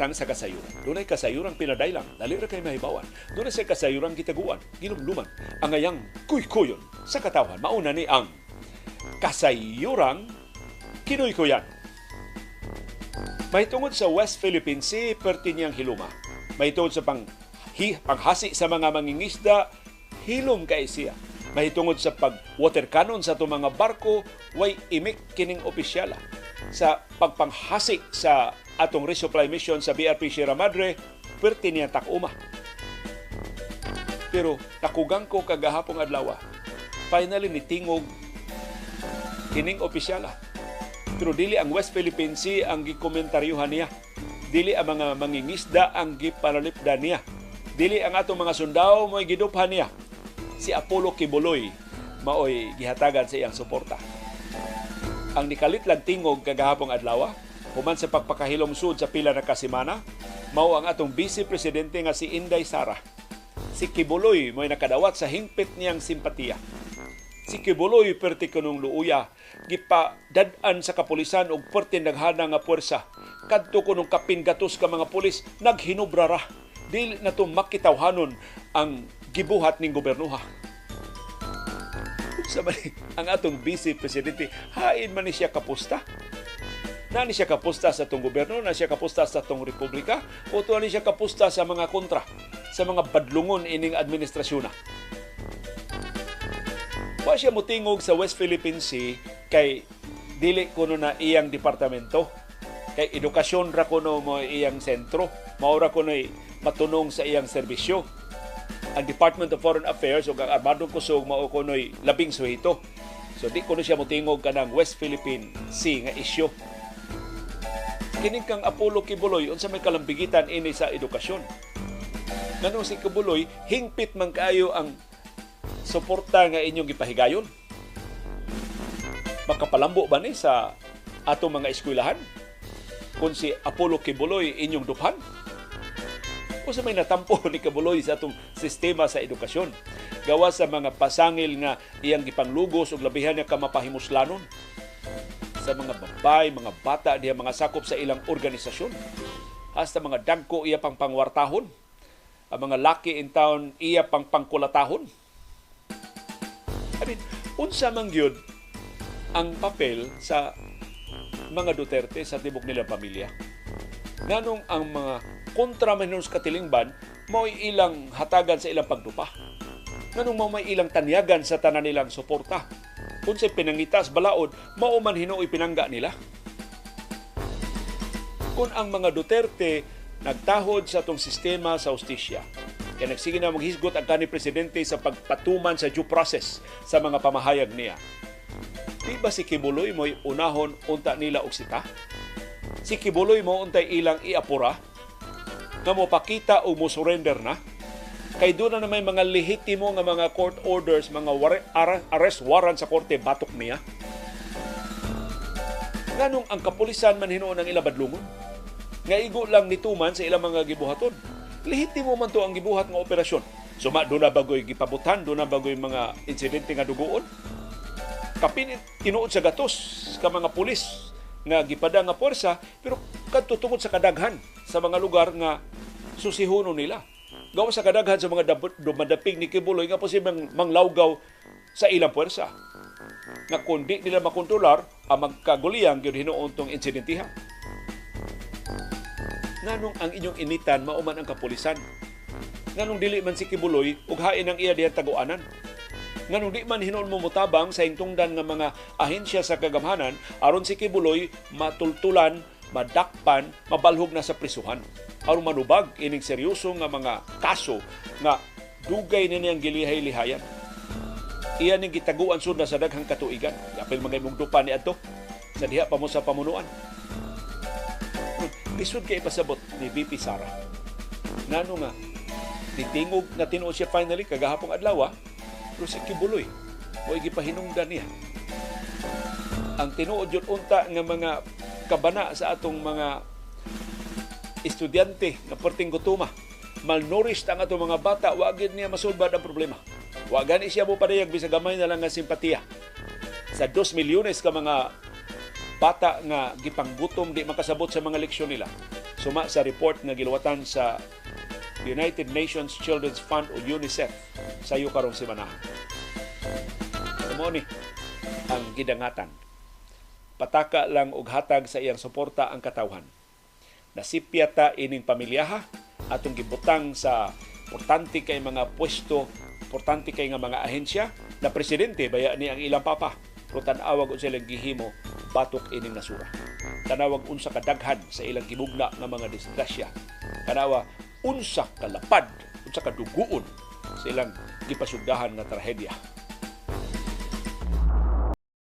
hatang sa kasayuran. Dunay kasayurang pinadailang, dali ra kay mahibawan. Dunay sa kasayurang gitaguan, ginumluman. Ang ayang kuykoyon sa katawhan, mauna ni ang Kasayurang Kinuykoyan. Mahitungod sa West Philippine Sea, perti niyang hiluma. Mahitungod sa panghasi sa mga mangingisda, hilom kay siya. Mahitungod sa pag-water cannon sa itong mga barko, way imik kining opisyala. Sa pagpanghasi sa atong resupply mission sa BRP Sierra Madre, perti niya takuma. Pero nakugang ko kagahapong adlaw, finally nitingog kining opisyala. Pero dili ang West Philippine Sea ang gikomentaryohan niya. Dili ang mga mangingisda ang gipanalipdan niya. Dili ang atong mga sundao mo'y giduphan niya. Si Apollo Quiboloy maoy gihatagan sa iyang suporta. Ang nikalit lang tingog kagahapong adlaw, human sa pagpakahilomsud sa pila na kasimana, mao ang atong Vice Presidente nga si Inday Sara. Si Quiboloy mo'y nakadawat sa hingpit niyang simpatiya. Si Quiboloy perti kunong luuya, gipadad-an sa kapulisan og perti naghana nga puwersa. Kadto kunong kapingatos ka mga pulis, naghinubra ra. Dili na to makitawhanon ang gibuhat ning gobernoha. Sabay, ang atong Vice Presidente, hain man ni siya kapusta. Na ni siya kapusta sa atong gobyerno, na siya kapusta sa atong republika, o to ni siya kapusta sa mga kontra, sa mga badlungon ining administrasyon na. Wa siya mutingog sa West Philippine Sea kay dili kuno na iyang departamento. Kay edukasyon ra kuno mo iyang sentro, maura kuno matunong sa iyang serbisyo. Ang Department of Foreign Affairs o ang Armadong Kusog mao kuno'y labing suhito. So di kuno siya mutingog kanang West Philippine Sea nga isyu. Kining kang Apollo Quiboloy unsa may kalambigitan ini sa edukasyon. Nganong si Quiboloy hingpit man kaayo ang suporta nga inyong gipahigayon. Makapalambo ba ni sa atong mga eskwelahan kung si Apollo Quiboloy inyong duphan? O sa may natampo ni Quiboloy sa atong sistema sa edukasyon. Gawa sa mga pasangil nga iyang gipanglugos o labihan niya kamapahimuslanon sa mga babay, mga bata, diya mga sakop sa ilang organisasyon. Hasta mga dagko iya pang pangwartahon. Ang mga laki in town iya pang pangkulatahon. I mean, unsa man gyud ang papel sa mga Duterte sa tibok nilang pamilya. Nganong ang mga kontra man sa katilingban, mao'y ilang hatagan sa ilang pagdupa. Nganong mao may ilang tanyagan sa tanan nilang suporta. Unsay pinangitas balaod, mao man hinuoy pinangga nila. Kung ang mga Duterte nagtahod sa atong sistema sa hustisya, kaya nagsige na maghisgot ang kanhi presidente sa pagpatuman sa due process sa mga pamahayag niya. Di ba si Quiboloy mo'y unahon unta nila og sita? Si Quiboloy mo untay ilang iapura nga mo pakita o mo surrender na kay doon na may mga lehitimo nga mga court orders, mga arrest warrant sa korte batok niya. Nganong ang kapulisan man hinuon ang ilang badlungon nga igo lang nituman sa ilang mga gibuhaton. Lehitimo man to ang gibuhat nga operasyon. Suma doon na bagoy gipabutan, doon na bagoy mga insidente nga duguon. Kapin tinuod sa gatos ka mga pulis nga gipada nga puwersa, pero kadto tungod sa kadaghan sa mga lugar nga susihuno nila. Gawa sa kadaghan sa mga dumadapig ni Quiboloy nga posibleng manglawgaw sa ilang puwersa. Nga kundi nila makontrolar ang magkaguliyang gyud hinuon tong insidentiha. Nganong ang inyong initan mauman ang kapulisan? Nganong dili man si Quiboloy ug hain ang iya diyang taguanan? Nganong di man hinuon mo mutabang sa hingtungdan nga mga ahensya sa kagamhanan aron si Quiboloy matultulan, madakpan, mabalhog na sa prisuhan. Aron manubag ining seryoso nga mga kaso nga dugay na niyang gilihay-lihayan. Iyan ning gitaguan sud na sa daghang katuigan. Apil mga imong ni adto sa diha pa mo sa pamunuan. Lisod kay ipasabot ni VP Sara. Nano nga titingog na tinuod siya finally kagahapong adlaw, pero si Quiboloy o gipahinungdan niya. Ang tinuod yun unta nga mga kabana sa atong mga estudyante na perting gutuma, malnourished ang atong mga bata, wa gid niya masulbad ang problema. Wa gani siya mo padayag bisag gamay na lang nga simpatiya sa 2 milyones ka mga bata nga gipanggutom di makasabot sa mga leksyon nila. Suma sa report nga giluwatan sa United Nations Children's Fund o UNICEF sayo karong semana. Amo ni ang gidangatan. Pataka lang og hatag sa iyang suporta ang katawhan. Nasipya ta ining pamilyaha atong gibutang sa importante kay mga pwesto, importante kay nga mga ahensya na presidente baya ni ang ilang papa. Pero tanawag o silang gihimo batok ining nasura. Tanawag unsa kadaghan sa ilang gibugna nga mga disgrasya. Tanawa unsa kalapad, unsa kaduguon sa ilang gipasugdahan nga trahedya.